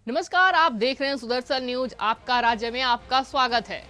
नमस्कार, आप देख रहे हैं सुदर्शन न्यूज। आपका राज्य में आपका स्वागत है।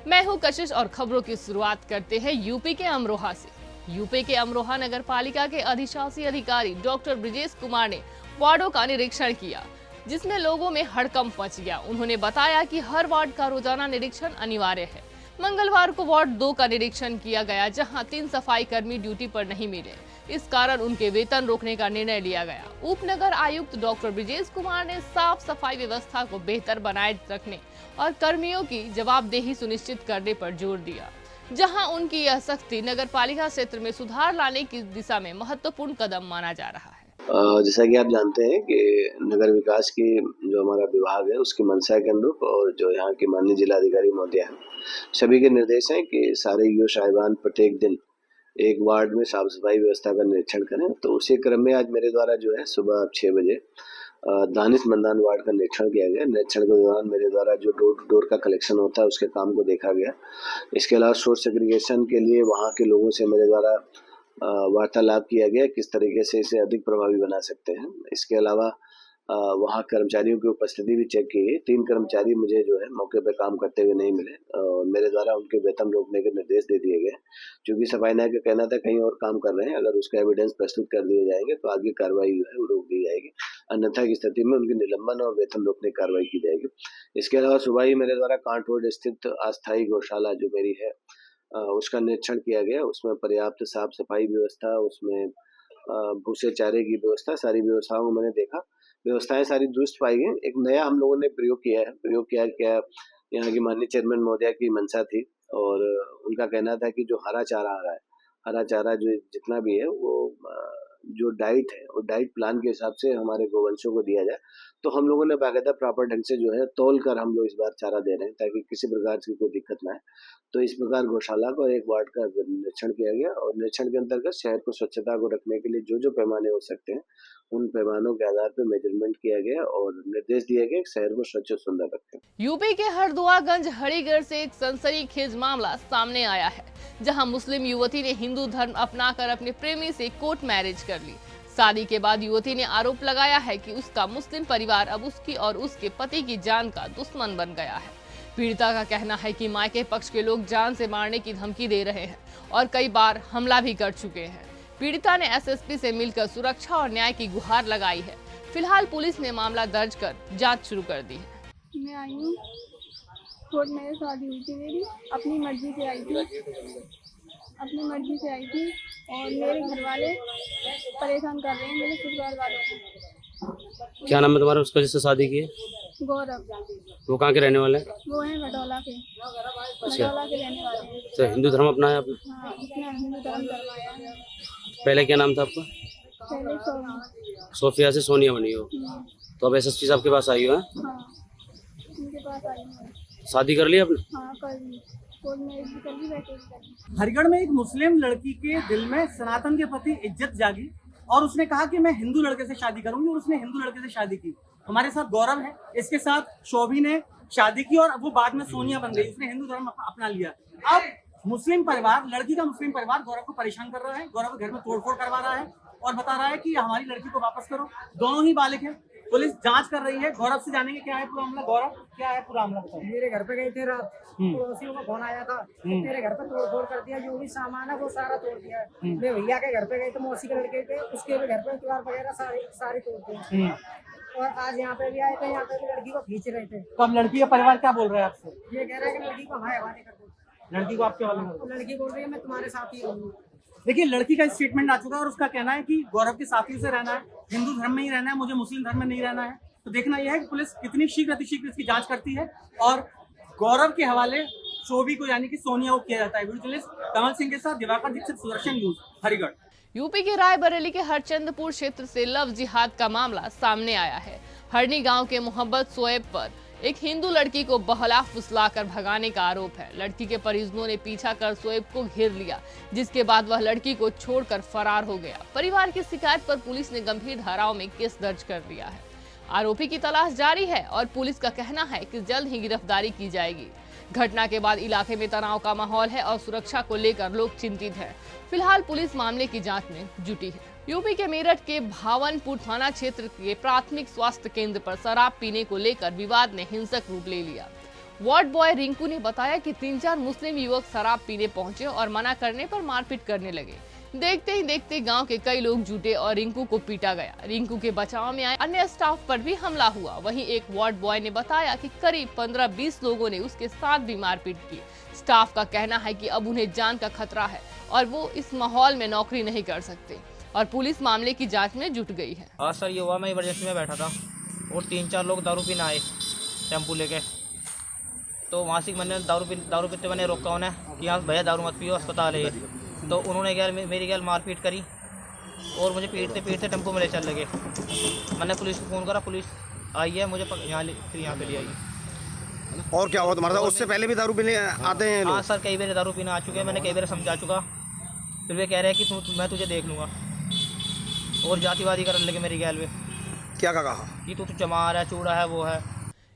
मैं हूं कशिश और खबरों की शुरुआत करते हैं यूपी के अमरोहा से। यूपी के अमरोहा नगर पालिका के अधिशासी अधिकारी डॉक्टर ब्रिजेश कुमार ने वार्डों का निरीक्षण किया, जिसमें लोगों में हड़कंप मच गया। उन्होंने बताया कि हर वार्ड का रोजाना निरीक्षण अनिवार्य है। मंगलवार को वार्ड 2 का निरीक्षण किया गया, जहां 3 सफाई कर्मी ड्यूटी पर नहीं मिले। इस कारण उनके वेतन रोकने का निर्णय लिया गया। उप नगर आयुक्त डॉक्टर ब्रिजेश कुमार ने साफ सफाई व्यवस्था को बेहतर बनाए रखने और कर्मियों की जवाबदेही सुनिश्चित करने पर जोर दिया, जहां उनकी यह सख्ती नगर पालिका क्षेत्र में सुधार लाने की दिशा में महत्वपूर्ण कदम माना जा रहा है। जैसा कि आप जानते हैं कि नगर विकास की जो हमारा विभाग है उसकी मंशा के अनुरूप और जो यहाँ के माननीय जिलाधिकारी महोदय हैं, सभी के निर्देश हैं कि सारे ईओ साहिबान प्रत्येक दिन एक वार्ड में साफ सफाई व्यवस्था का निरीक्षण करें। तो उसी क्रम में आज मेरे द्वारा जो है सुबह 6 बजे दानिश मैदान वार्ड का निरीक्षण किया गया। निरीक्षण के दौरान मेरे द्वारा जो डोर टू डोर का कलेक्शन होता है उसके काम को देखा गया। इसके अलावा सोर्स सेग्रीगेशन के लिए वहाँ के लोगों से मेरे द्वारा वार्तालाप किया गया, किस तरीके से इसे अधिक प्रभावी बना सकते हैं। इसके अलावा वहाँ कर्मचारियों की उपस्थिति भी चेक की गई। 3 कर्मचारी मुझे जो है मौके पर काम करते हुए नहीं मिले और मेरे द्वारा उनके वेतन रोकने के निर्देश दे दिए गए। क्योंकि सफाई नायक का कहना था कहीं और काम कर रहे हैं, अगर उसका एविडेंस प्रस्तुत कर दिए जाएंगे तो आगे कार्रवाई जो है वो रोक दी जाएगी, अन्यथा की स्थिति में उनकी निलंबन और वेतन रोकने की कार्रवाई की जाएगी। इसके अलावा सुबह ही मेरे द्वारा कांट रोड स्थित अस्थायी गौशाला जो मेरी है उसका निरीक्षण किया गया। उसमें पर्याप्त साफ सफाई व्यवस्था, उसमें भूसे चारे की व्यवस्था, सारी व्यवस्थाओं को मैंने देखा। व्यवस्थाएं सारी दुरुस्त पाई गई। एक नया हम लोगों ने प्रयोग किया क्या यहाँ की माननीय चेयरमैन महोदया की मंशा थी और उनका कहना था कि जो हरा चारा आ रहा है, हरा चारा जो जितना भी है वो जो डाइट है वो डाइट प्लान के हिसाब से हमारे गोवंशों को दिया जाए। तो हम लोगों ने बाकायदा प्रॉपर ढंग से जो है तौल कर हम लोग इस बार चारा दे रहे हैं ताकि किसी प्रकार की कोई दिक्कत ना आए। तो इस प्रकार गौशाला को और एक वार्ड का निरीक्षण किया गया और निरीक्षण के अंतर्गत शहर को स्वच्छता को रखने के लिए जो जो पैमाने हो सकते हैं उन पैमानों के आधार पर मेजरमेंट किया गया और निर्देश दिया गया कि शहर को स्वच्छ और सुंदर रखें। यूपी के हरदुआगंज हरिगढ़ से एक सनसनीखेज मामला सामने आया है, जहां मुस्लिम युवती ने हिंदू धर्म अपनाकर अपने प्रेमी से कोर्ट मैरिज कर ली। शादी के बाद युवती ने आरोप लगाया है कि उसका मुस्लिम परिवार अब उसकी और उसके पति की जान का दुश्मन बन गया है। पीड़िता का कहना है कि मायके पक्ष के लोग जान से मारने की धमकी दे रहे हैं और कई बार हमला भी कर चुके हैं। पीड़िता ने एसएसपी से मिलकर सुरक्षा और न्याय की गुहार लगाई है। फिलहाल पुलिस ने मामला दर्ज कर जांच शुरू कर दी है। मैं आई हूँ, कोर्ट में शादी हुई थी मेरी, अपनी मर्जी से आई थी और मेरे घर वाले परेशान कर रहे हैं मेरे ससुराल वालों को। क्या नाम है तुम्हारा उसका जिससे शादी की है? गौरव। वो कहाँ के रहने वाले हैं? वो है भटौला के रहने वाले हैं। तो हिंदू धर्म अपनाया आपने? हाँ, उसने हिंदू धर्म करवाया है। पहले क्या नाम था आपका? पहले सोफिया से सोनिया बनी हो, तो अब एसएसपी साहब के पास आई हो? हाँ, उनके पास आई हूँ। शादी कर ली आपने? हाँ, कर ली। कोर्ट में भी कर ली, वैसे भी कर ली। हरिगढ़ में एक मुस्लिम लड़की के दिल में सनातन के प्रति इज्जत जागी और उसने कहा कि मैं हिंदू लड़के से शादी करूंगी और उसने हिंदू लड़के से शादी की। हमारे साथ गौरव है, इसके साथ शोभी ने शादी की और वो बाद में सोनिया बन गई, उसने हिंदू धर्म अपना लिया। अब मुस्लिम परिवार, लड़की का मुस्लिम परिवार गौरव को परेशान कर रहा है, गौरव के घर में तोड़फोड़ करवा रहा है और बता रहा है कि हमारी लड़की को वापस करो। दोनों ही बालिग हैं, पुलिस जांच कर रही है। गौरव से जानेंगे क्या है पूरा मामला। गौरव, क्या है पूरा मामला बताओ। मेरे घर पे गए थे रात, पड़ोसियों का फोन आया था, तेरे घर पे तोड़फोड़ कर दिया, जो भी सामान है वो सारा तोड़ दिया। मैं भैया के घर पे गए थे, मौसी के लड़के थे, उसके भी घर पे दीवार वगैरह सारी तोड़ दी। और आज यहाँ पे भी आए थे, यहाँ पे भी लड़की को खींच रहे थे। तो अब लड़की का परिवार क्या बोल रहा है आपसे? ये कह रहा है कि लड़की को हमारे हवाले कर दो। लड़की को आपके हवाले कर दो। लड़की बोल रही है मैं तुम्हारे साथ ही रहूंगी। देखिए, लड़की का स्टेटमेंट आ चुका है और उसका कहना है कि गौरव के साथियों से रहना है, हिंदू धर्म में ही रहना है, मुझे मुस्लिम धर्म में नहीं रहना है। तो देखना यह है कि पुलिस कितनी शीघ्र अतिशीघ्र इसकी जांच करती है और गौरव के हवाले शोभी को यानी कि सोनिया को किया जाता है। वीडियो जर्नलिस्ट कमल सिंह के साथ दिवाकर दीक्षित, सुदर्शन न्यूज, हरिगढ़। यूपी के रायबरेली के हरचंदपुर क्षेत्र से लव जिहाद का मामला सामने आया है। हरनी गांव के मोहम्मद शोएब पर एक हिंदू लड़की को बहला फुसलाकर भगाने का आरोप है। लड़की के परिजनों ने पीछा कर शोएब को घेर लिया, जिसके बाद वह लड़की को छोड़कर फरार हो गया। परिवार की शिकायत पर पुलिस ने गंभीर धाराओं में केस दर्ज कर दिया है। आरोपी की तलाश जारी है और पुलिस का कहना है कि जल्द ही गिरफ्तारी की जाएगी। घटना के बाद इलाके में तनाव का माहौल है और सुरक्षा को लेकर लोग चिंतित हैं। फिलहाल पुलिस मामले की जांच में जुटी है। यूपी के मेरठ के भावनपुर थाना क्षेत्र के प्राथमिक स्वास्थ्य केंद्र पर शराब पीने को लेकर विवाद ने हिंसक रूप ले लिया। वार्ड बॉय रिंकू ने बताया कि 3-4 मुस्लिम युवक शराब पीने पहुंचे और मना करने पर मारपीट करने लगे। देखते ही देखते गांव के कई लोग जुटे और रिंकू को पीटा गया। रिंकू के बचाव में आए अन्य स्टाफ पर भी हमला हुआ। वहीं एक वार्ड बॉय ने बताया कि करीब 15-20 लोगों ने उसके साथ भी मारपीट की। स्टाफ का कहना है कि अब उन्हें जान का खतरा है और वो इस माहौल में नौकरी नहीं कर सकते और पुलिस मामले की जांच में जुट गई है। आज सर ये हुआ, मैं इमरजेंसी में बैठा था और 3-4 लोग दारू पीने आए टेम्पू लेके। तो वहाँ से मैंने दारू पीते मैंने रोका उन्हें कि यहाँ भैया दारू मत पियो, अस्पताल है। तो उन्होंने क्या मेरी क्या मारपीट करी और मुझे पीटते टेम्पू में ले चल लगे। मैंने पुलिस को फ़ोन करा, पुलिस आई है, मुझे यहाँ पे ले आई। और क्या हुआ तुम्हारे साथ? उससे पहले भी दारू पीने आते हैं लोग? हाँ सर, कई बार दारू पीने आ चुके हैं, मैंने कई बार समझा चुका, फिर वे कह रहे हैं कि मैं तुझे देख लूँगा और जातिवादी करने लगे मेरी गैल में। क्या कहा कि तू चमार है, चूड़ा है, वो है।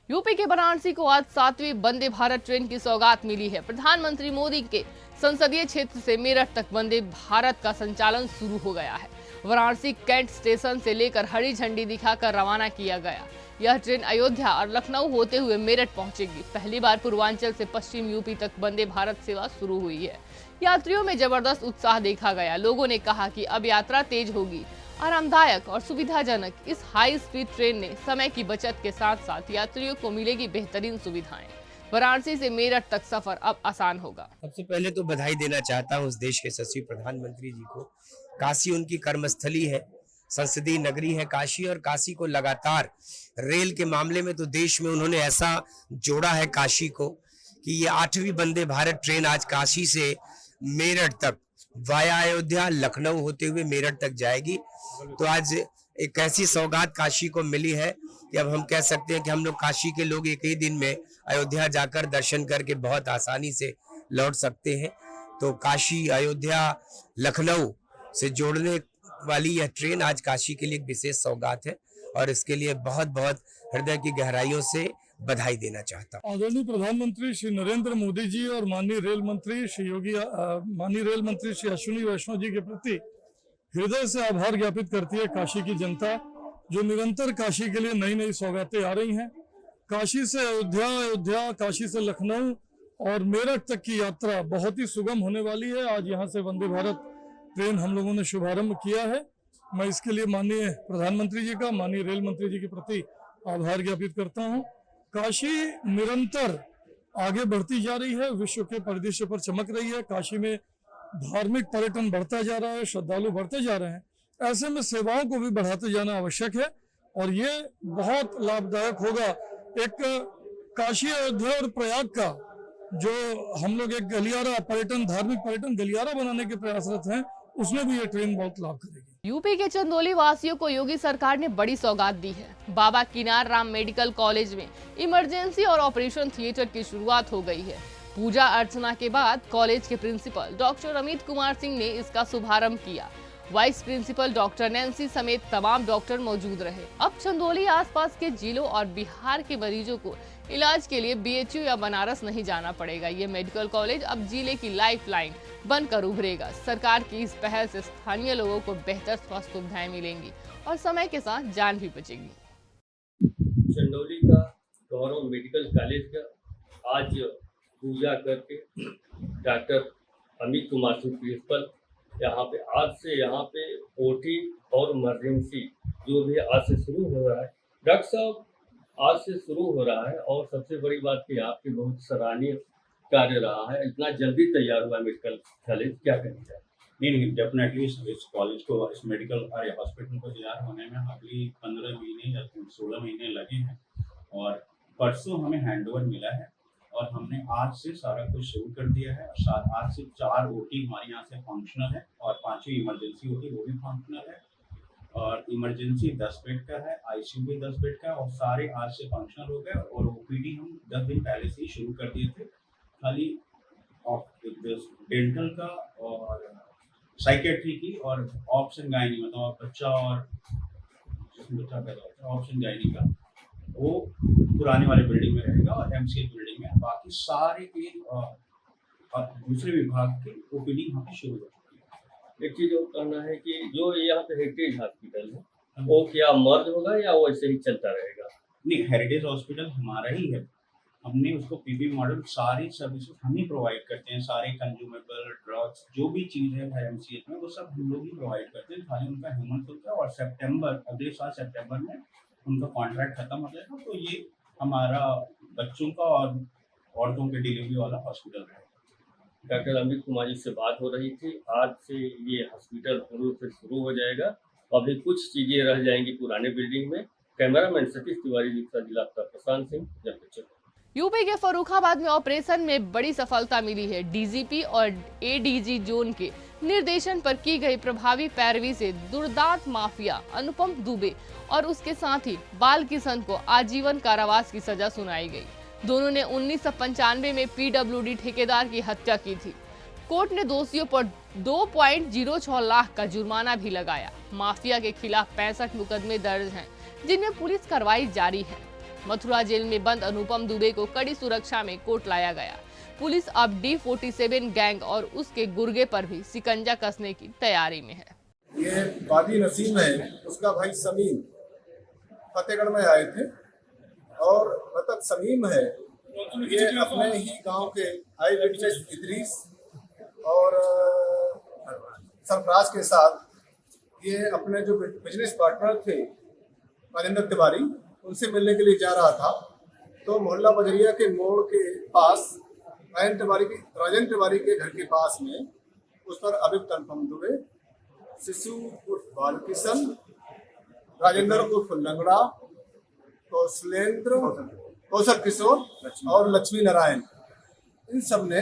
यूपी के वाराणसी को आज 7वीं वंदे भारत ट्रेन की सौगात मिली है। प्रधानमंत्री मोदी के संसदीय क्षेत्र से मेरठ तक वंदे भारत का संचालन शुरू हो गया है। वाराणसी कैंट स्टेशन से लेकर हरी झंडी दिखाकर रवाना किया गया। यह ट्रेन अयोध्या और लखनऊ होते हुए मेरठ पहुंचेगी। पहली बार पूर्वांचल से पश्चिम यूपी तक वंदे भारत सेवा शुरू हुई है। यात्रियों में जबरदस्त उत्साह देखा गया। लोगों ने कहा कि अब यात्रा तेज होगी। आरामदायक और सुविधाजनक इस हाई स्पीड ट्रेन ने समय की बचत के साथ साथ यात्रियों को मिलेगी बेहतरीन सुविधाएं। वाराणसी से मेरठ तक सफर अब आसान होगा। सबसे पहले तो बधाई देना चाहता हूं उस देश के यशस्वी प्रधानमंत्री जी को। काशी उनकी कर्मस्थली है, संसदीय नगरी है काशी, और काशी को लगातार रेल के मामले में तो देश में उन्होंने ऐसा जोड़ा है काशी को कि ये 8वीं वंदे भारत ट्रेन आज काशी से मेरठ तक वाया अयोध्या लखनऊ होते हुए मेरठ तक जाएगी। तो आज एक ऐसी सौगात काशी को मिली है कि अब हम कह सकते हैं कि हम लोग काशी के लोग एक ही दिन में अयोध्या जाकर दर्शन करके बहुत आसानी से लौट सकते हैं। तो काशी, अयोध्या, लखनऊ से जोड़ने वाली यह ट्रेन आज काशी के लिए एक विशेष सौगात है और इसके लिए बहुत बहुत हृदय की गहराइयों से बधाई देना चाहता हूँ। आदरणीय प्रधानमंत्री श्री नरेंद्र मोदी जी और माननीय रेल मंत्री श्री अश्विनी वैष्णव जी के प्रति हृदय से आभार ज्ञापित करती है काशी की जनता, जो निरंतर काशी के लिए नई नई सौगातें आ रही हैं। काशी से अयोध्या, अयोध्या काशी से लखनऊ और मेरठ तक की यात्रा बहुत ही सुगम होने वाली है। आज यहाँ से वंदे भारत ट्रेन हम लोगों ने शुभारंभ किया है। मैं इसके लिए माननीय प्रधानमंत्री जी का, माननीय रेल मंत्री जी के प्रति आभार ज्ञापित करता हूँ। काशी निरंतर आगे बढ़ती जा रही है, विश्व के परिदृश्य पर चमक रही है। काशी में धार्मिक पर्यटन बढ़ता जा रहा है, श्रद्धालु बढ़ते जा रहे हैं। ऐसे में सेवाओं को भी बढ़ाते जाना आवश्यक है और ये बहुत लाभदायक होगा। एक काशी, अयोध्या और प्रयाग का जो हम लोग एक गलियारा पर्यटन, धार्मिक पर्यटन गलियारा बनाने के प्रयासरत हैं, उसमें भी ये ट्रेन बहुत लाभ करेगी। यूपी के चंदौली वासियों को योगी सरकार ने बड़ी सौगात दी है। बाबा किनार राम मेडिकल कॉलेज में इमरजेंसी और ऑपरेशन थिएटर की शुरुआत हो गई है। पूजा अर्चना के बाद कॉलेज के प्रिंसिपल डॉक्टर अमित कुमार सिंह ने इसका शुभारंभ किया। वाइस प्रिंसिपल डॉक्टर नैन्सी समेत तमाम डॉक्टर मौजूद रहे। अब चंदौली आसपास के जिलों और बिहार के मरीजों को इलाज के लिए BHU या बनारस नहीं जाना पड़ेगा। ये मेडिकल कॉलेज अब जिले की लाइफलाइन बनकर उभरेगा। सरकार की इस पहल से स्थानीय लोगों को बेहतर स्वास्थ्य सुविधाएं मिलेंगी और समय के साथ जान भी बचेगी। चंदौली का गौरव मेडिकल कॉलेज का आज पूजा करके डॉक्टर अमित कुमार सिंह प्रिंसिपल यहाँ पे आज से यहाँ पे OT और इमरजेंसी जो भी आज से शुरू हो रहा है। डॉक्टर साहब आज से शुरू हो रहा है और सबसे बड़ी बात कि आपके बहुत सराहनीय कार्य रहा है। इतना जल्दी तैयार हुआ मेडिकल कॉलेज, क्या कहना चाहिए? नहीं, डेफिनेटली इस कॉलेज को, इस मेडिकल हॉस्पिटल को तैयार होने में अगली 15 महीने या 16 महीने लगे हैं और परसों हमें हैंडओवर मिला है और हमने आज से सारा कुछ शुरू कर दिया है। और आज से 4 OT हमारे यहाँ से फंक्शनल है और 5वीं इमरजेंसी OT वो भी फंक्शनल है और इमरजेंसी 10 बेड का है, ICU भी 10 बेड का और सारे आज से फंक्शनल हो गए और OPD हम 10 दिन पहले से ही शुरू कर दिए थे। खाली डेंटल का और साइकेट्री की और ऑप्शन गायनी, मतलब बच्चा और जिसमें बच्चा पैदा होता है ऑप्शन गायनी का, वो पुराने वाले बिल्डिंग में रहेगा और MCH बिल्डिंग में। बाकी सारे के दूसरे विभाग के OPD यहाँ पे शुरू हो चुकी है। एक चीज और कहना है कि जो यहाँ पे हेरिटेज हॉस्पिटल है वो क्या मर्ज होगा या वैसे ही चलता रहेगा? नहीं, हेरिटेज हॉस्पिटल हमारा ही है। हमने उसको पीपी मॉडल सारी सर्विसेज हम ही प्रोवाइड करते हैं, सारे कंज्यूमेबल ड्रग्स जो भी चीज़ है IMCH में वो सब हम लोग ही प्रोवाइड करते हैं। खाली उनका ह्यूमन शुल्क है और सितंबर अगले साल सितंबर में उनका कॉन्ट्रैक्ट खत्म हो जाएगा, तो ये हमारा बच्चों का और औरतों के डिलीवरी वाला हॉस्पिटल है। डॉक्टर अमित कुमार जी से बात हो रही थी। आज से ये हॉस्पिटल पूर्ण रूप से शुरू हो जाएगा। अभी कुछ चीजें रह जाएंगी पुराने बिल्डिंग में। कैमरामैन सतीश तिवारी जिला प्रशांत सिंह, जनपद। यूपी के फर्रुखाबाद में ऑपरेशन में बड़ी सफलता मिली है। डीजीपी और एडीजी जोन के निर्देशन पर की गई प्रभावी पैरवी से दुर्दांत माफिया अनुपम दुबे और उसके साथी बाल किशन को आजीवन कारावास की सजा सुनाई गई। दोनों ने 1995 में PWD ठेकेदार की हत्या की थी। कोर्ट ने दोषियों पर 2.06 लाख का जुर्माना भी लगाया। माफिया के खिलाफ 65 मुकदमे दर्ज हैं, जिनमें पुलिस कार्रवाई जारी है। मथुरा जेल में बंद अनुपम दुबे को कड़ी सुरक्षा में कोर्ट लाया गया। पुलिस अब D47 गैंग और उसके गुर्गे पर भी शिकंजा कसने की तैयारी में है। ये वादी नसीम है, उसका भाई समीम फतेहगढ़ में आए थे और मृतक समीम है ये अपने ही गांव के आई विटनेस इदरीस और सरफराज के साथ ये अपने जो बिजनेस पार्टनर थे राजेंद्र तिवारी उनसे मिलने के लिए जा रहा था। तो मोहल्ला बजरिया के मोड़ के पास राजेंद्र तिवारी के घर के पास में उस पर अभियुक्त अनुपम दुबे, शिशु उर्फ बालकिशन, राजेंद्र उर्फ लंगड़ा, कौशल किशोर और लक्ष्मी नारायण, इन सब ने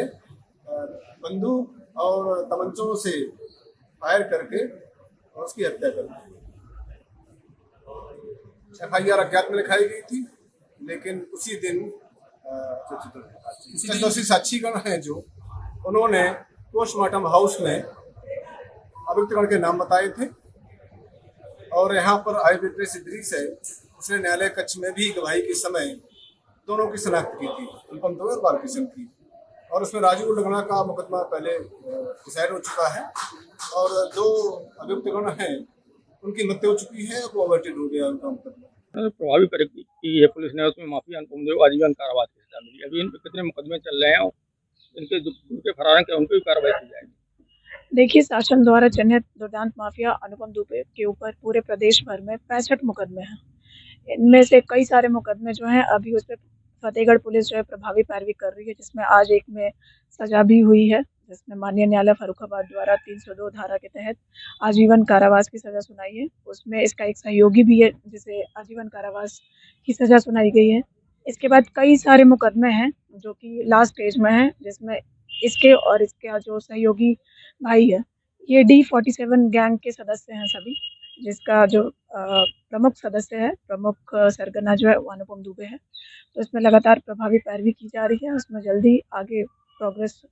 बंदूक और तमंचों से फायर करके उसकी हत्या कर दी। FIR अज्ञात में लिखाई गई थी, लेकिन उसी दिन दोषी साक्षीगण हैं जो उन्होंने पोस्टमार्टम हाउस में अभियुक्तगण के नाम बताए थे और यहाँ पर आई विटनेस इदरीस है, उसने न्यायालय कक्ष में भी गवाही के समय दोनों की शनाख्त की थी, अनुपम दुबे और बालकिशन की। और उसमें राजू उल्लंघना का मुकदमा पहले डिसाइड हो चुका है और जो अभियुक्तगण हैं उनकी मृत्यु हो चुकी है, वो अवर्टेड हो गया उनका मुकदमा। प्रभावी करेगी की है पुलिस ने, उसमें माफिया अनुपम दुबे आजीवन कारावास की सजा मिली। अभी इन पर कितने मुकदमे चल रहे हैं और इनके जो फरार हैं उन पर भी कार्रवाई की जाएगी। देखिए, शासन द्वारा चिन्हित दुर्दांत माफिया अनुपम दुबे के ऊपर पूरे प्रदेश भर में 65 मुकदमे हैं। इनमें से कई सारे मुकदमे जो हैं अभी उस पर फतेहगढ़ पुलिस जो है प्रभावी पैरवी कर रही है, जिसमें आज एक में सजा भी हुई है, जिसमें माननीय न्यायालय फर्रुखाबाद द्वारा 302 धारा के तहत आजीवन कारावास की सजा सुनाई है। उसमें इसका एक सहयोगी भी है जिसे आजीवन कारावास की सजा सुनाई गई है। इसके बाद कई सारे मुकदमे हैं जो कि लास्ट स्टेज में हैं, जिसमें इसके और इसका जो सहयोगी भाई है ये D47 गैंग के सदस्य हैं सभी, जिसका जो प्रमुख सदस्य है, प्रमुख सरगना जो है वो अनुपम दुबे है। तो इसमें लगातार प्रभावी पैरवी की जा रही है, उसमें जल्दी आगे प्रोग्रेस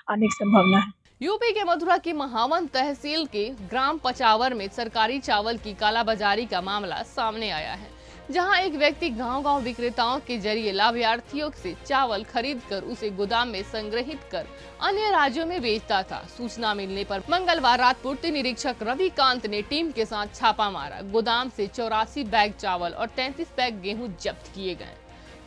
आने की संभावना है। यूपी के मथुरा की महावन तहसील के ग्राम पचावर में सरकारी चावल की कालाबाजारी का मामला सामने आया है, जहां एक व्यक्ति गांव-गांव विक्रेताओं के जरिए लाभार्थियों से चावल खरीदकर उसे गोदाम में संग्रहित कर अन्य राज्यों में बेचता था। सूचना मिलने पर मंगलवार रात पूर्ति निरीक्षक रविकांत ने टीम के साथ छापा मारा। गोदाम से 84 बैग चावल और 33 बैग गेहूं जब्त किए गए।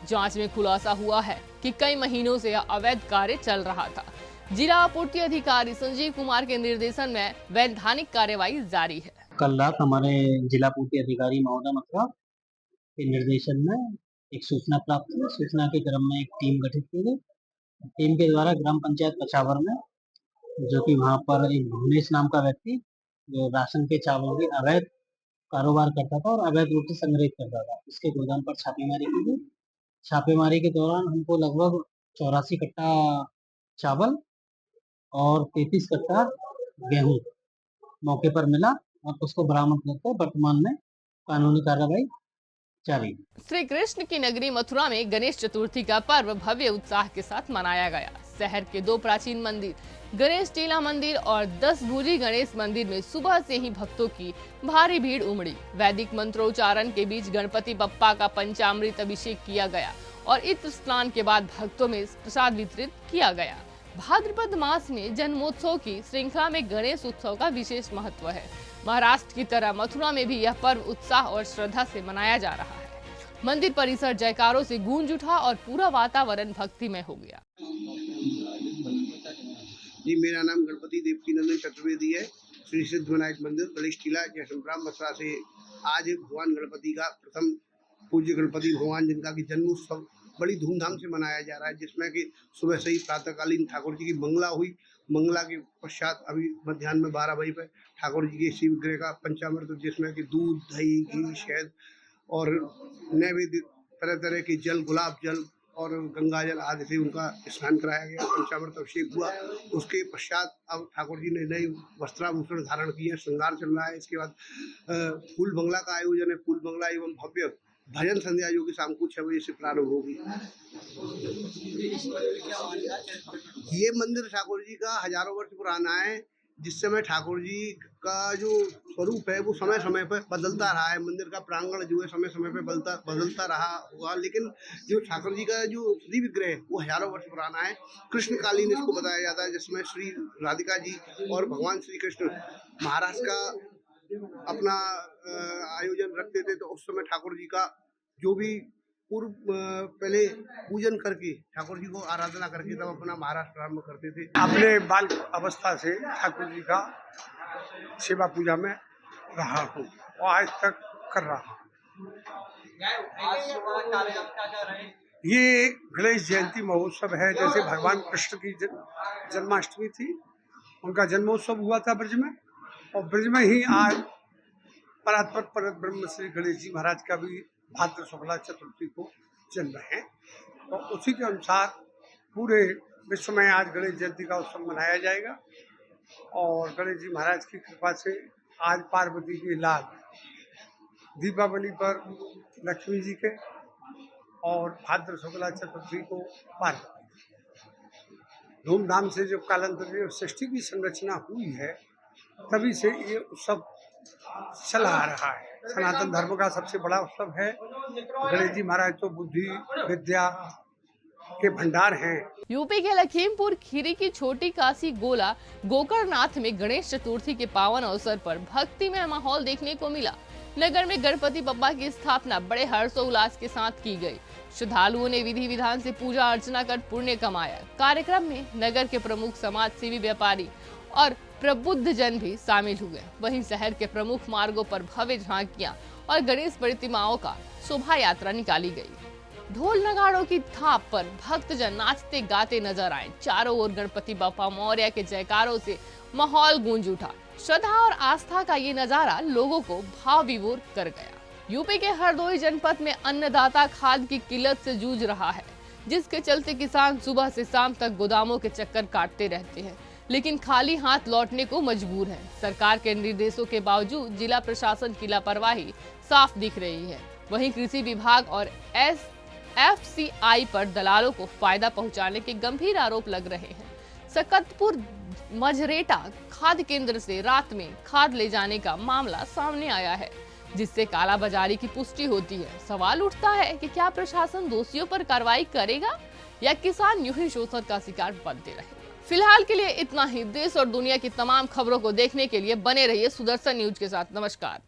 जांच में खुलासा हुआ है कि कई महीनों से यह अवैध कार्य चल रहा था। जिला आपूर्ति अधिकारी संजीव कुमार के निर्देशन में वैधानिक कार्यवाही जारी है। कल रात हमारे जिला पूर्ति अधिकारी महोदय मथुरा के निर्देशन में एक सूचना प्राप्त हुई। सूचना के क्रम में एक टीम गठित की गई। टीम के द्वारा ग्राम पंचायत पचावर में, जो कि वहां पर एक भुवनेश नाम का व्यक्ति जो राशन के चावल की अवैध कारोबार करता था और अवैध रूप से संग्रहित करता था, इसके गोदाम पर छापेमारी की गई। छापेमारी के दौरान हमको लगभग 84 कट्टा चावल और 33 कट्टा गेहूं मौके पर मिला और उसको बरामद करके वर्तमान में कानूनी कार्रवाई जारी। श्री कृष्ण की नगरी मथुरा में गणेश चतुर्थी का पर्व भव्य उत्साह के साथ मनाया गया। शहर के 2 प्राचीन मंदिर गणेश टीला मंदिर और 10 भुजी गणेश मंदिर में सुबह से ही भक्तों की भारी भीड़ उमड़ी। वैदिक मंत्रोच्चारण के बीच गणपति बप्पा का पंचामृत अभिषेक किया गया और इत्र स्नान के बाद भक्तों में प्रसाद वितरित किया गया। भाद्रपद मास में जन्मोत्सव की श्रृंखला में गणेश उत्सव का विशेष महत्व है। महाराष्ट्र की तरह मथुरा में भी यह पर्व उत्साह और श्रद्धा से मनाया जा रहा है। मंदिर परिसर जयकारों से गूंज उठा और पूरा वातावरण भक्तिमय हो गया। जी, मेरा नाम गणपति देवकीनंदन चतुर्वेदी है। श्री सिद्ध विनायक मंदिर गणेश टीला जयसंग्राम मथुरा से आज भगवान गणपति का प्रथम पूज्य गणपति भगवान जिनका की जन्मोत्सव बड़ी धूमधाम से मनाया जा रहा है, जिसमें कि सुबह से ही प्रातःकालीन ठाकुर जी की मंगला हुई। मंगला के पश्चात अभी मध्याह्न में 12 बजे पर ठाकुर जी के शिव विग्रह का पंचामृत, जिसमें कि दूध, दही, घी, शहद और नैवेद्य तरह तरह के जल, गुलाब जल और गंगा जल आदि से उनका स्नान कराया गया, पंचामृत अभिषेक हुआ। उसके पश्चात अब ठाकुर जी ने नए वस्त्राभूषण धारण किए, श्रृंगार चल रहा है। इसके बाद फूल बंगला का आयोजन है। फूल बंगला एवं भव्य भजन संध्या जो कि शाम को 6 बजे से प्रारंभ होगी। ये मंदिर ठाकुर जी का हजारों वर्ष पुराना है। जिस समय ठाकुर जी का जो स्वरूप है वो समय समय पर बदलता रहा है। मंदिर का प्रांगण जो है समय समय पर बदलता रहा हुआ, लेकिन जो ठाकुर जी का जो श्री विग्रह है वो हजारों वर्ष पुराना है। कृष्णकालीन इसको बताया जाता है, जिसमें श्री राधिका जी और भगवान श्री कृष्ण महाराष्ट्र का अपना आयोजन रखते थे, तो उस समय ठाकुर जी का जो भी पूर्व पहले पूजन करके ठाकुर जी को आराधना करके तब अपना महाराष्ट्र प्रारंभ करते थे। अपने बाल अवस्था से ठाकुर जी का सेवा पूजा में रहा हूँ और आज तक कर रहा हूँ। ये गणेश जयंती महोत्सव है। जैसे भगवान कृष्ण की जन्माष्टमी थी, उनका जन्मोत्सव हुआ था ब्रज में, और ब्रज में ही आज परात्पर परत ब्रह्म श्री गणेश जी महाराज का भी भाद्र शुक्ला चतुर्थी को जन्म है। तो उसी के अनुसार पूरे विश्व में आज गणेश जयंती का उत्सव मनाया जाएगा। और गणेश जी महाराज की कृपा से आज पार्वती की लाल दीपावली पर लक्ष्मी जी के और भाद्र शुक्ला चतुर्थी को पार्वती। धूमधाम से जो कालांतर सृष्टि की संरचना हुई है, तभी से ये उत्सव चला आ रहा है। सनातन धर्म का सबसे बड़ा उत्सव है। गणेश जी महाराज तो बुद्धि विद्या के भंडार हैं। यूपी के लखीमपुर खीरी की छोटी काशी गोला गोकर्णनाथ में गणेश चतुर्थी के पावन अवसर पर भक्तिमय माहौल देखने को मिला। नगर में गणपति बप्पा की स्थापना बड़े हर्षोल्लास के साथ की गई। श्रद्धालुओं ने विधि विधान से पूजा अर्चना कर पुण्य कमाया। कार्यक्रम में नगर के प्रमुख समाज सेवी, व्यापारी और प्रबुद्ध जन भी शामिल हुए। वहीं शहर के प्रमुख मार्गों पर भव्य झांकियां और गणेश प्रतिमाओं का शोभा यात्रा निकाली गई। ढोल नगाड़ों की थाप पर भक्तजन नाचते गाते नजर आए। चारों ओर गणपति बप्पा मौर्य के जयकारों से माहौल गूंज उठा। श्रद्धा और आस्था का ये नजारा लोगों को भाव विभोर कर गया। यूपी के हरदोई जनपद में अन्नदाता खाद की किल्लत से जूझ रहा है, जिसके चलते किसान सुबह से शाम तक गोदामों के चक्कर काटते रहते हैं, लेकिन खाली हाथ लौटने को मजबूर है। सरकार के निर्देशों के बावजूद जिला प्रशासन की लापरवाही साफ दिख रही है। वहीं कृषि विभाग और FCI पर दलालों को फायदा पहुंचाने के गंभीर आरोप लग रहे हैं। सकतपुर मझरेटा खाद केंद्र से रात में खाद ले जाने का मामला सामने आया है, जिससे कालाबाजारी की पुष्टि होती है। सवाल उठता है कि क्या प्रशासन दोषियों पर कार्रवाई करेगा या किसान यूं ही शोषण का शिकार बनते रहेंगे। फिलहाल के लिए इतना ही। देश और दुनिया की तमाम खबरों को देखने के लिए बने रहिए सुदर्शन न्यूज के साथ। नमस्कार।